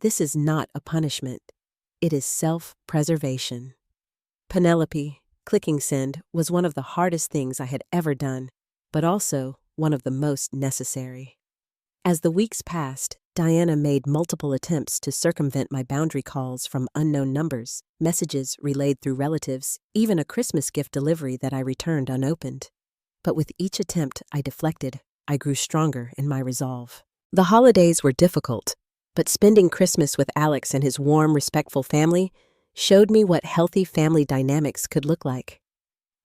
Speaker 1: This is not a punishment. It is self-preservation. Penelope, clicking send was one of the hardest things I had ever done, but also one of the most necessary. As the weeks passed, Diana made multiple attempts to circumvent my boundary calls from unknown numbers, messages relayed through relatives, even a Christmas gift delivery that I returned unopened. But with each attempt I deflected, I grew stronger in my resolve. The holidays were difficult, but spending Christmas with Alex and his warm, respectful family showed me what healthy family dynamics could look like.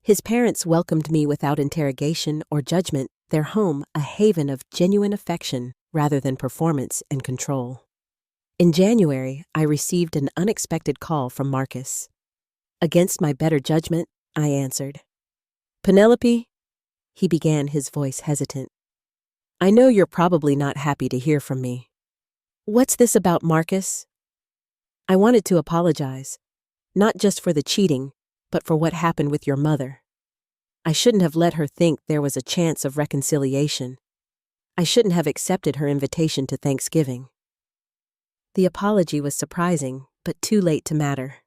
Speaker 1: His parents welcomed me without interrogation or judgment, their home a haven of genuine affection rather than performance and control. In January, I received an unexpected call from Marcus. Against my better judgment, I answered. Penelope, he began, his voice hesitant. I know you're probably not happy to hear from me. What's this about Marcus? I wanted to apologize, not just for the cheating, but for what happened with your mother. I shouldn't have let her think there was a chance of reconciliation. I shouldn't have accepted her invitation to Thanksgiving. The apology was surprising, but too late to matter.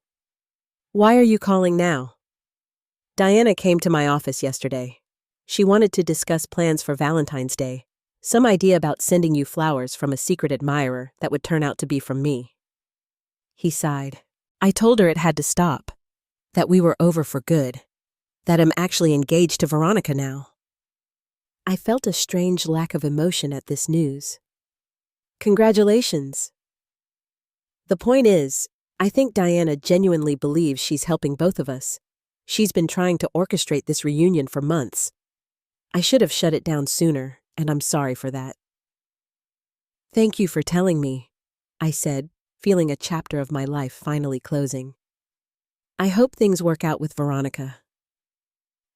Speaker 1: Why are you calling now? Diana came to my office yesterday. She wanted to discuss plans for Valentine's Day, some idea about sending you flowers from a secret admirer that would turn out to be from me. He sighed. I told her it had to stop, that we were over for good, that I'm actually engaged to Veronica now. I felt a strange lack of emotion at this news. Congratulations. The point is, I think Diana genuinely believes she's helping both of us. She's been trying to orchestrate this reunion for months. I should have shut it down sooner, and I'm sorry for that. Thank you for telling me, I said, feeling a chapter of my life finally closing. I hope things work out with Veronica.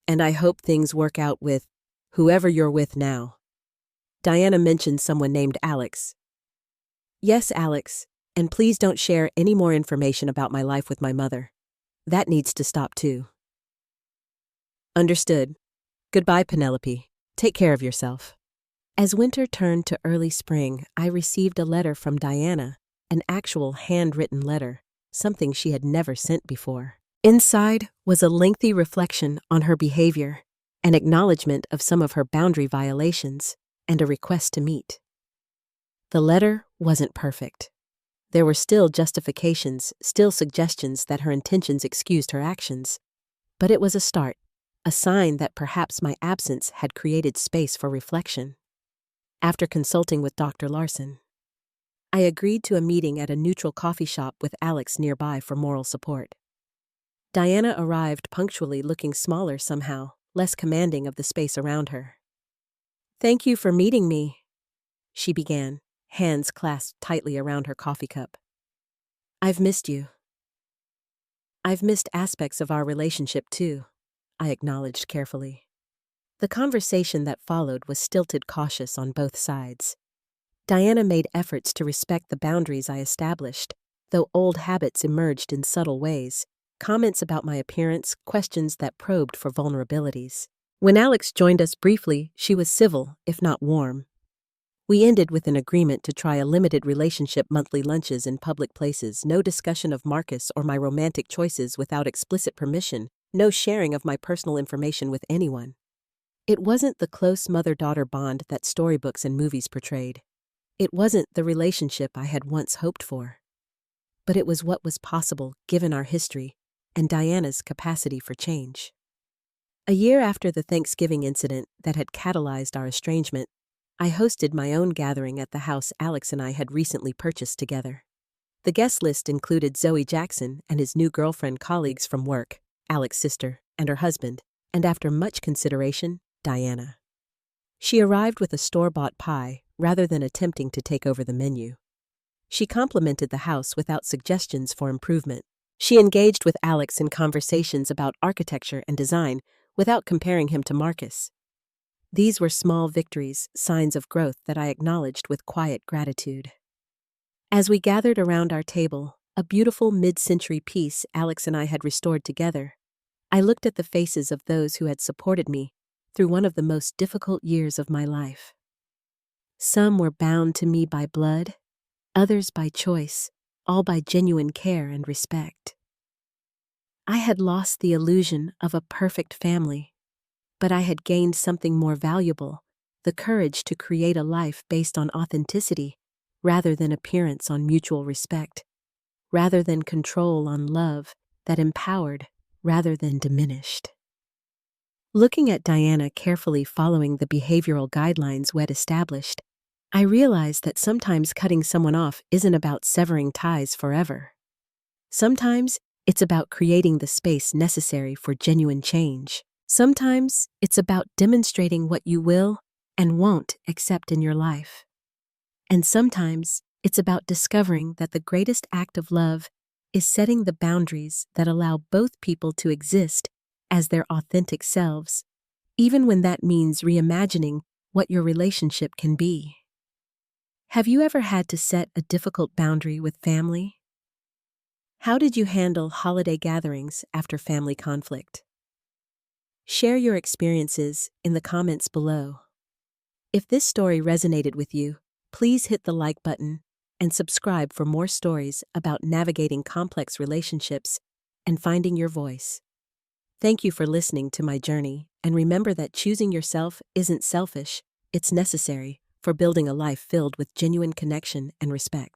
Speaker 1: And I hope things work out with whoever you're with now. Diana mentioned someone named Alex. Yes, Alex, and please don't share any more information about my life with my mother. That needs to stop too. Understood. Goodbye, Penelope. Take care of yourself. As winter turned to early spring, I received a letter from Diana, an actual handwritten letter, something she had never sent before. Inside was a lengthy reflection on her behavior, an acknowledgement of some of her boundary violations, and a request to meet. The letter wasn't perfect. There were still justifications, still suggestions that her intentions excused her actions. But it was a start, a sign that perhaps my absence had created space for reflection. After consulting with Dr. Larson, I agreed to a meeting at a neutral coffee shop with Alex nearby for moral support. Diana arrived punctually, looking smaller somehow, less commanding of the space around her. Thank you for meeting me, she began, hands clasped tightly around her coffee cup. I've missed you. I've missed aspects of our relationship too, I acknowledged carefully. The conversation that followed was stilted, cautious on both sides. Diana made efforts to respect the boundaries I established, though old habits emerged in subtle ways, comments about my appearance, questions that probed for vulnerabilities. When Alex joined us briefly, she was civil, if not warm. We ended with an agreement to try a limited relationship, monthly lunches in public places, no discussion of Marcus or my romantic choices without explicit permission, no sharing of my personal information with anyone. It wasn't the close mother-daughter bond that storybooks and movies portrayed. It wasn't the relationship I had once hoped for. But it was what was possible given our history and Diana's capacity for change. A year after the Thanksgiving incident that had catalyzed our estrangement, I hosted my own gathering at the house Alex and I had recently purchased together. The guest list included Zoe Jackson and his new girlfriend, colleagues from work, Alex's sister, and her husband, and after much consideration, Diana. She arrived with a store-bought pie rather than attempting to take over the menu. She complimented the house without suggestions for improvement. She engaged with Alex in conversations about architecture and design without comparing him to Marcus. These were small victories, signs of growth that I acknowledged with quiet gratitude. As we gathered around our table, a beautiful mid-century piece Alex and I had restored together, I looked at the faces of those who had supported me through one of the most difficult years of my life. Some were bound to me by blood, others by choice, all by genuine care and respect. I had lost the illusion of a perfect family, but I had gained something more valuable, the courage to create a life based on authenticity rather than appearance, on mutual respect, rather than control, on love that empowered rather than diminished. Looking at Diana carefully, following the behavioral guidelines we'd established, I realized that sometimes cutting someone off isn't about severing ties forever. Sometimes it's about creating the space necessary for genuine change. Sometimes it's about demonstrating what you will and won't accept in your life. And sometimes it's about discovering that the greatest act of love is setting the boundaries that allow both people to exist as their authentic selves, even when that means reimagining what your relationship can be. Have you ever had to set a difficult boundary with family? How did you handle holiday gatherings after family conflict? Share your experiences in the comments below. If this story resonated with you, please hit the like button and subscribe for more stories about navigating complex relationships and finding your voice. Thank you for listening to my journey, and remember that choosing yourself isn't selfish, it's necessary for building a life filled with genuine connection and respect.